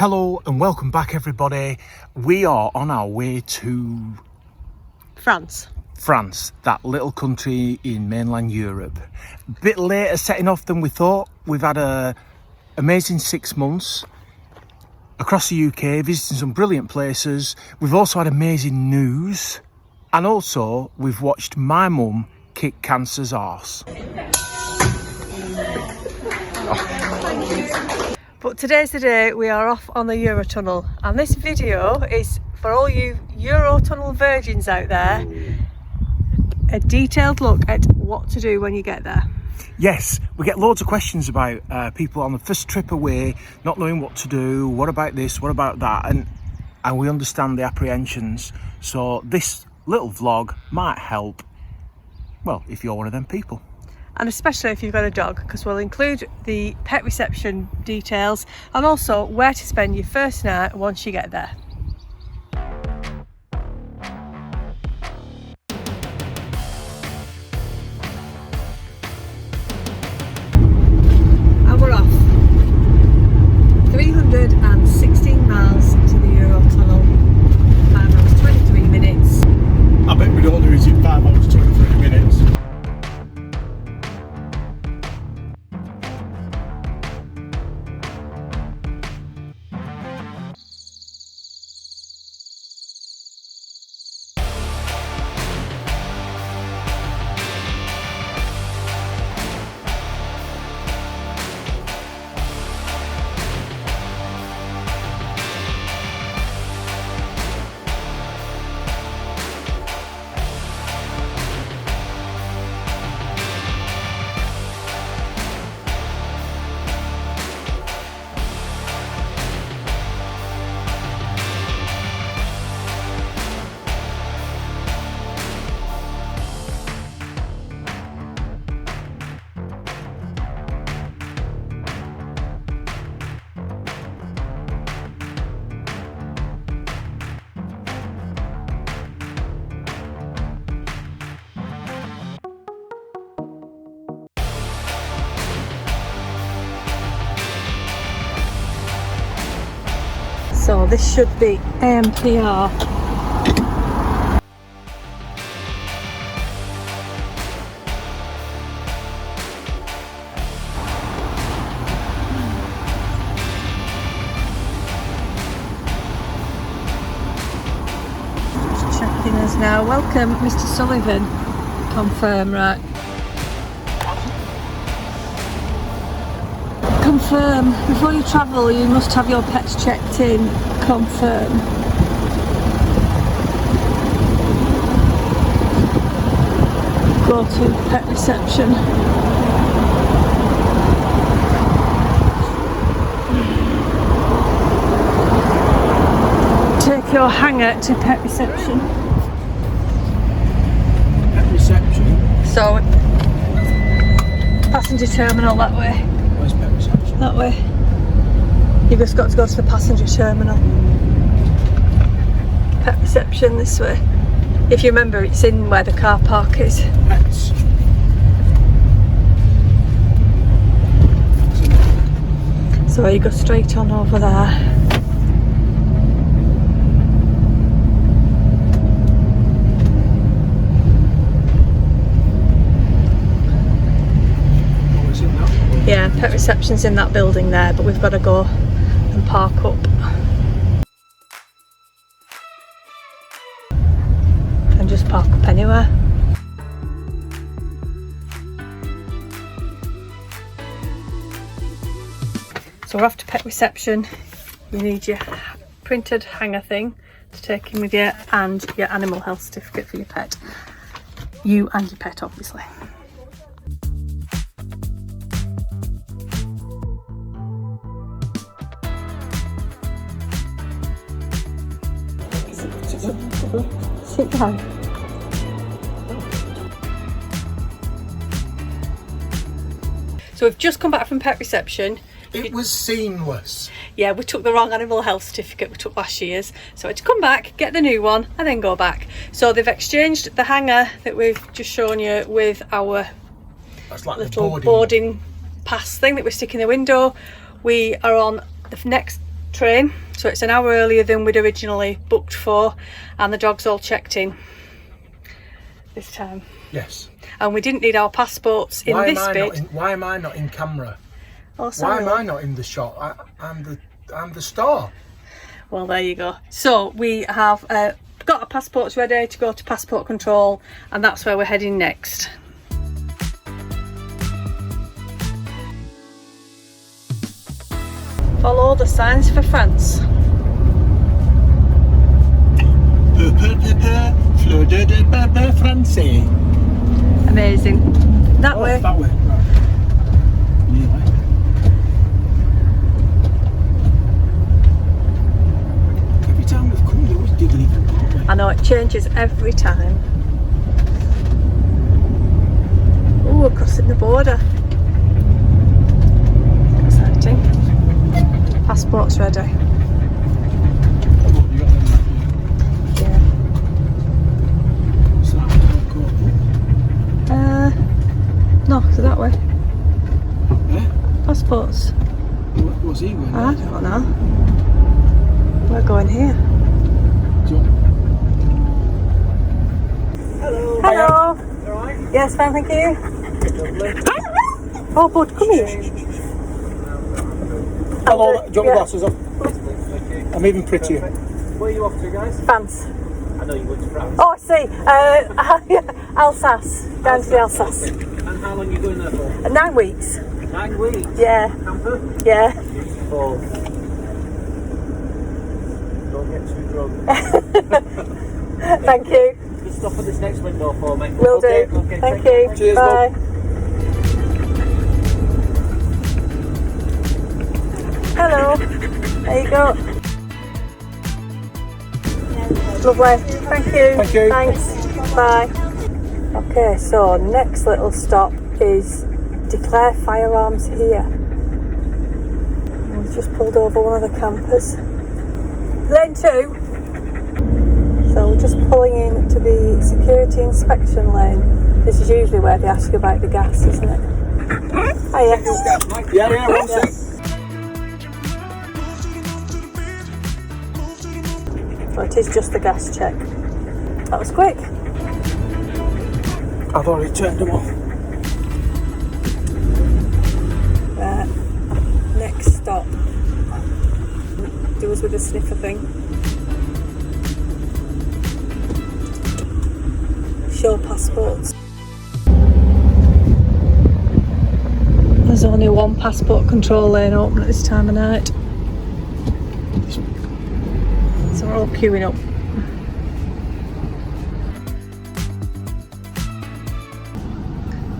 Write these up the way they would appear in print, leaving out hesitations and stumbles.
Hello and welcome back everybody. We are on our way to France, that little country in mainland Europe. A bit later setting off than we thought. We've had an amazing 6 months across the UK, visiting some brilliant places. We've also had amazing news, and also we've watched my mum kick cancer's arse. but today's the day we are off on the Eurotunnel, and this video is for all you Eurotunnel virgins out there, a detailed look at what to do when you get there. Yes, we get loads of questions about people on the first trip away, not knowing what to do, what about this, what about that, and we understand the apprehensions. So this little vlog might help, well, if you're one of them people. And especially if you've got a dog, because we'll include the pet reception details and also where to spend your first night once you get there. And we're off. 316 miles to the Eurotunnel. 5 hours 23 minutes. I bet we don't lose in 5 hours 23 minutes. So this should be AMPR. Just checking us now. Welcome, Mr. Sullivan. Confirm, right. Confirm. Before you travel, you must have your pets checked in. Confirm. Go to pet reception. Take your hanger to pet reception. Pet reception? So, passenger terminal that way. Where's pet reception? That way. You've just got to go to the passenger terminal. Pet reception this way. If you remember, it's in where the car park is. Pets. So you go straight on over there. Yeah, pet reception's in that building there, but we've got to go and park up. And just park up anywhere. So we're off to pet reception. You need your printed hanger thing to take in with you and your animal health certificate for your pet. You and your pet, obviously. Sit down. So we've just come back from pet reception. It was seamless. Yeah, we took the wrong animal health certificate we took last year's, so I had to come back, get the new one and then go back. So they've exchanged the hanger that we've just shown you with our like little boarding pass thing that we stick in the window. We are on the next train, so it's an hour earlier than we'd originally booked for, and the dog's all checked in this time. Yes. And we didn't need our passports in this bit. Why am I not in camera? Oh, sorry. Why am I not in the shot? I'm the star. Well, there you go. So we have got our passports ready to go to passport control, and that's where we're heading next. Follow the signs for France. Fleur de français. Amazing. That way. That way. Right. Anyway. Every time we've come, they always dig even more. I know, it changes every time. Oh, we're crossing the border. Exciting. Passport's ready. Oh, you got them right, Yeah. So No, so that way. yeah? Passports. What's he going? I don't know. We're going here. Hello. Hello. Alright? Yes, fine, thank you. Oh, bud, come here. Hello, do you want my Yeah. glasses on? I'm even prettier. Where are you off to, guys? France. I know you went to France. Oh, I see. Alsace. Down to the Alsace. And how long are you going there for? 9 weeks. 9 weeks? Yeah. Camper? Yeah. Beautiful. Don't get too drunk. Thank you. Just stop at this next window for me. Will do. Okay, Thank take you. care. Cheers, Bye. Hello. There you go. Lovely. Thank you. Thank you. Thanks. Bye. Okay, so next little stop is declare firearms here. We've just pulled over one of the campers. Lane 2. So we're just pulling in to the security inspection lane. This is usually where they ask you about the gas, isn't it? Hiya. Yeah, one sec. Well, it is just the gas check. That was quick. I've already turned them off. Next stop. Do us with the sniffer thing. Show passports. There's only one passport control lane open at this time of night. So we're all queuing up.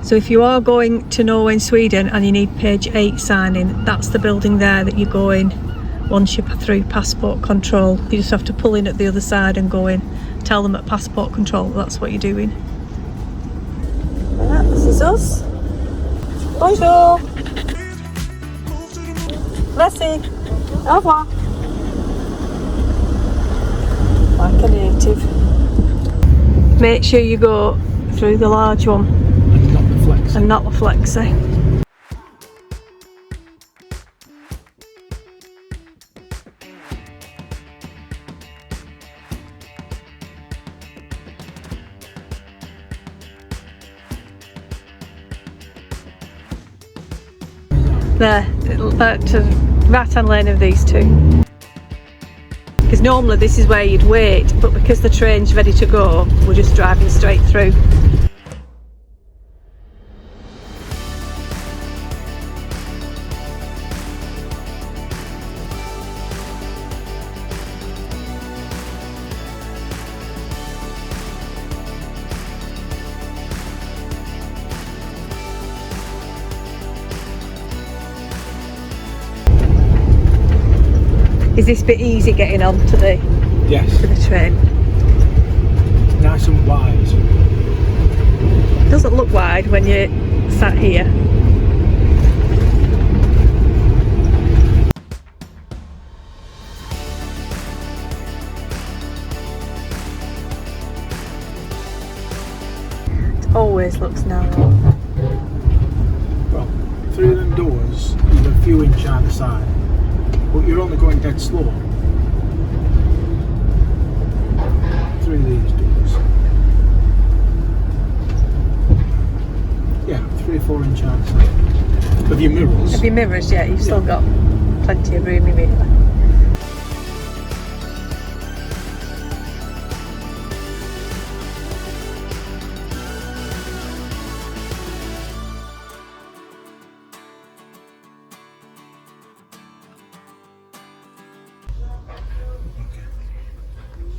So if you are going to Norway in Sweden and you need page 8 signing, that's the building there that you go in once you're through passport control. You just have to pull in at the other side and go in. Tell them at passport control that's what you're doing. Right, this is us. Bonjour. Merci. Au revoir. Like a native. Make sure you go through the large one and not the flexi. There, to right hand lane of these two. Because normally this is where you'd wait, but because the train's ready to go, we're just driving straight through. Is this bit easy getting on to the train? Nice and wide. It doesn't look wide when you're sat here. It always looks narrow. Well, through them doors, there's a few inch either side. but you're only going dead slow through these doors. Yeah, 3 or 4 inch outside. Of your mirrors. Of your mirrors, yeah, you've still got plenty of room immediately.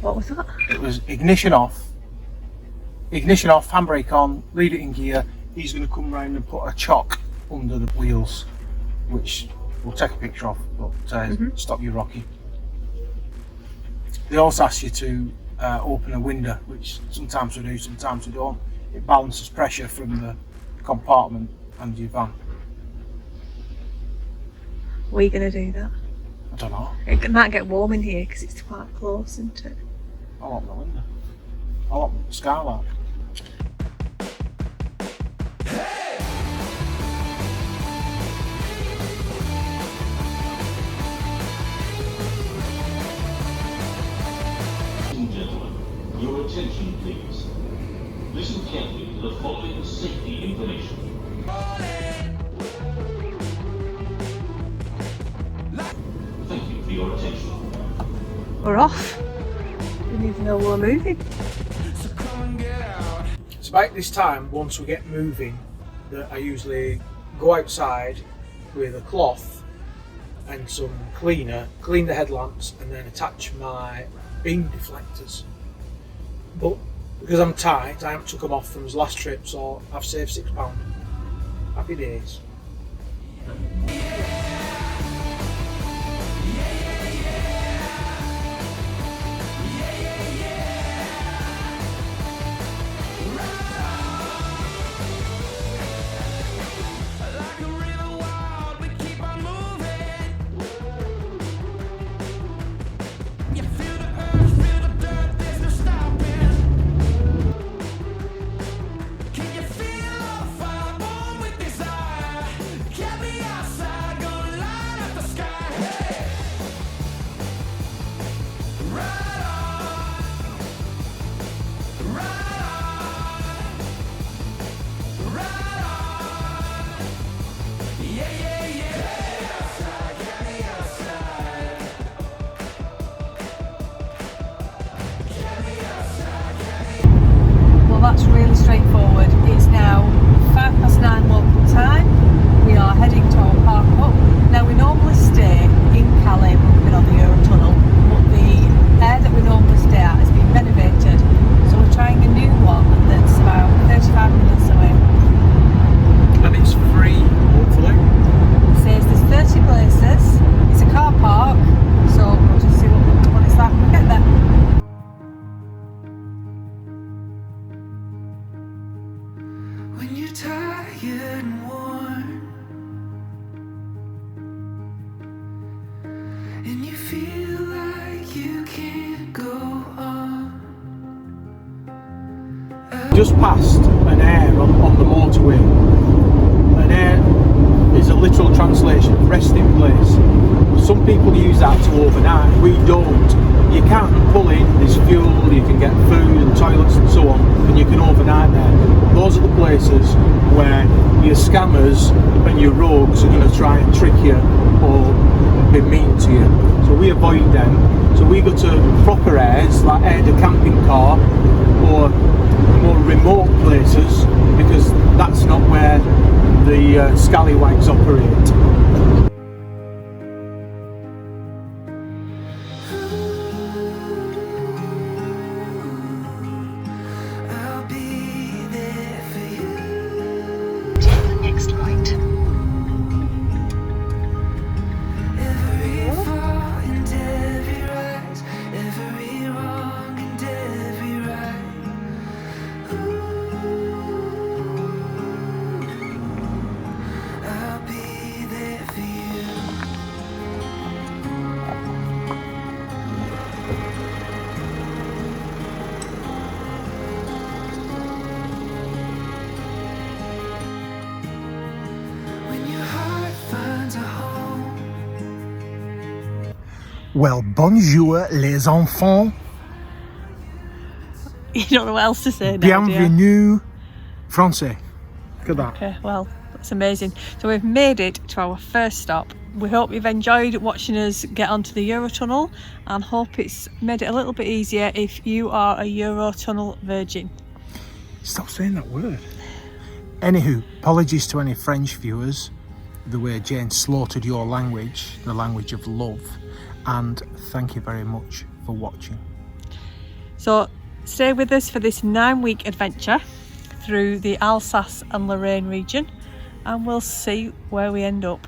What was that? It was ignition off, handbrake on, leave it in gear. He's going to come round and put a chock under the wheels, which we'll take a picture of, but stop you rocking. They also ask you to open a window, which sometimes we do, sometimes we don't. It balances pressure from the compartment and your van. Are we going to do that? I don't know. It might get warm in here because it's quite close, isn't it? I'll open the window. I'll open the skylight. Your attention, please. Listen carefully to the following safety information. Thank you for your attention. We're off. Didn't even know we were moving. It's about this time, once we get moving, that I usually go outside with a cloth and some cleaner, clean the headlamps and then attach my beam deflectors. But because I'm tight, I haven't took them off from his last trip, so I've saved £6. Happy days. That's really straightforward. It's now 9:05 local time. We are heading to our park up. Now we normally stay in Calais when we've been on the Eurotunnel, but the air that we normally stay at has been renovated, so we're trying a new one that's about 35 minutes away. And it's free, hopefully. It says there's 30 places. It's a car park, so we'll just see what it's like when we get there. When you're tired and worn, and you feel like you can't go on. Just past an air on the motorway. An air is a literal translation of resting place. Some people use that to overnight, we don't. You can pull in, there's fuel, you can get food and toilets and so on, and you can overnight there. Those are the places where your scammers and your rogues are going to try and trick you or be mean to you. So we avoid them. So we go to proper airs, like air to camping car, or more remote places, because that's not where the scallywags operate. I'll be there for you. Take the next right. Every fall and every rise, every wrong and every right. I'll be there. Well, bonjour les enfants. You don't know what else to say now, do you? Bienvenue, Français. Look at that. Okay, well, that's amazing. So we've made it to our first stop. We hope you've enjoyed watching us get onto the Eurotunnel and hope it's made it a little bit easier if you are a Eurotunnel virgin. Stop saying that word. Anywho, apologies to any French viewers, the way Jane slaughtered your language, the language of love, and thank you very much for watching. So stay with us for this 9-week adventure through the Alsace and Lorraine region, and we'll see where we end up.